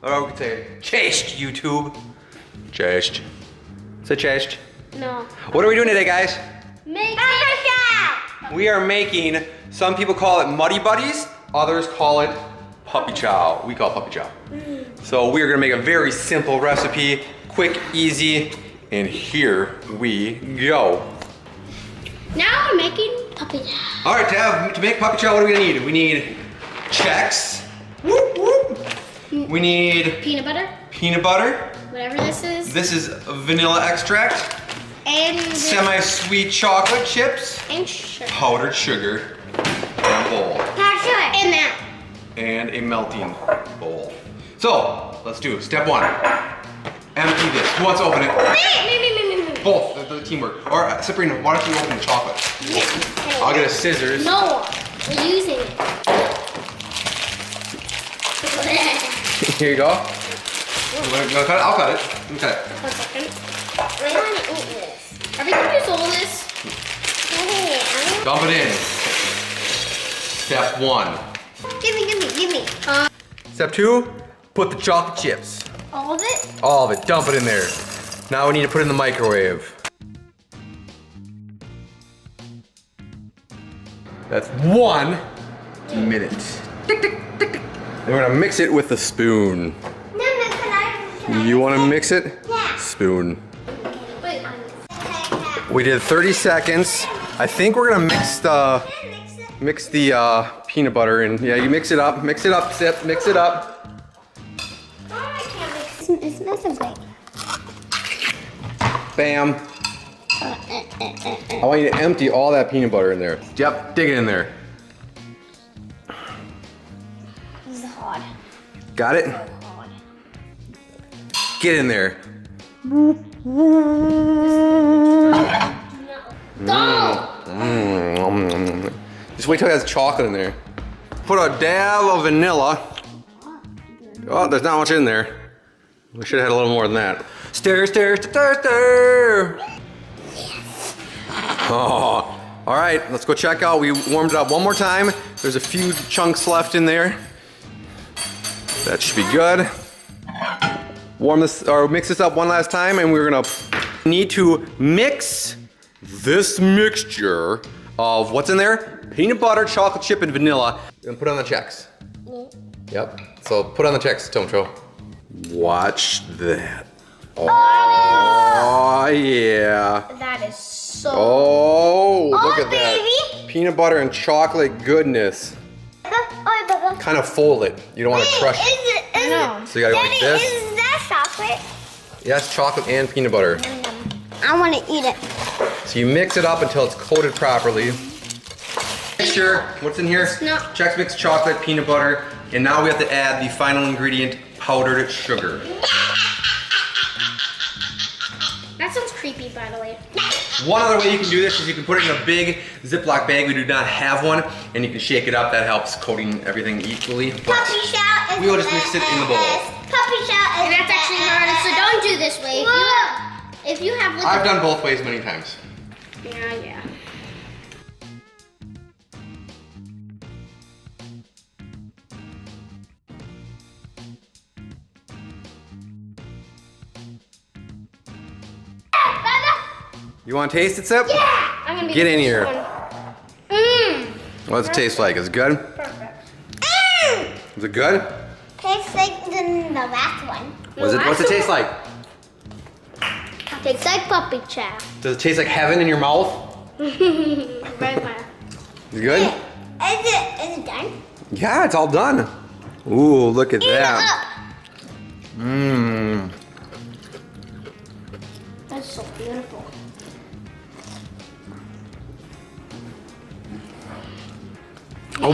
Or we could say, cześć, YouTube. Cześć. Say cześć. No. What are we doing today, guys? Make We are making, some people call it Muddy Buddies, others call it Puppy Chow. We call it Puppy Chow. So we are gonna make a very simple recipe, quick, easy, and here we go. Now we're making puppy chow. All right, to make Puppy Chow, what are we gonna need? We need checks. Whoop, whoop. We need Peanut butter, whatever this is. This is vanilla extract, And semi-sweet chocolate chips, and sugar. powdered sugar, and a bowl. And that. And a melting bowl. So, let's do step one. Empty this. Who wants to open it? Me. Both, the teamwork. Or Sabrina, why don't you open the chocolate? I'll get a scissors. No, we're using it. Here you go. You wanna cut it? I'll cut it. Let me cut it. 1 second. I want to eat this. Are we going to use all this? Dump it in. Step one. Give me. Step two, put the chocolate chips. All of it? All of it, dump it in there. Now we need to put it in the microwave. That's 1 minute. Tick, tick, tick, tick. And we're gonna mix it with a spoon. You wanna mix it? Yeah. Spoon. Wait. We did 30 seconds. I think we're gonna mix the peanut butter in. Yeah, you mix it up, Sip, mix it up. It smells so great. Bam. I want you to empty all that peanut butter in there. Yep, dig it in there. This is hard. Got it? Hard. Get in there. Don't. Just wait till it has chocolate in there. Put a dab of vanilla. Oh, there's not much in there. We should have had a little more than that. Stir, stir, stir, stir. Oh, all right, let's go check out. We warmed it up one more time. There's a few chunks left in there. That should be good. Warm this, or mix this up one last time, and we're gonna need to mix this mixture of what's in there? Peanut butter, chocolate chip, and vanilla. And put on the checks. Yep, so put on the checks, Tomcho. Watch that. Oh, yeah. That is so. Oh, look at baby. that. Peanut butter and chocolate goodness. Kind of fold it. You don't want to crush it. No. So you gotta go like this. Is that chocolate? Yes, chocolate and peanut butter. I want to eat it. So you mix it up until it's coated properly. Mixture, what's in here? Not- Chex Mix chocolate, peanut butter, and now we have to add the final ingredient, powdered sugar. That sounds creepy, by the way. One other way you can do this is you can put it in a big Ziploc bag. We do not have one, and you can shake it up. That helps coating everything equally. But Puppy chow is we will just mix it in the bowl. Puppy chow is that's actually hard, so don't do this way. If you have I've done both ways many times. Yeah. You want to taste it, Sip? Yeah! I'm gonna be Get in the here. first one. What does it taste like? Is it good? Perfect. Is it good? Tastes like the last one. What's it taste like? Tastes like puppy chow. Does it taste like heaven in your mouth? Right there. Is it good? Is it done? Yeah, it's all done. Ooh, look at Eat it that. up. Mmm. That's so beautiful. Oh.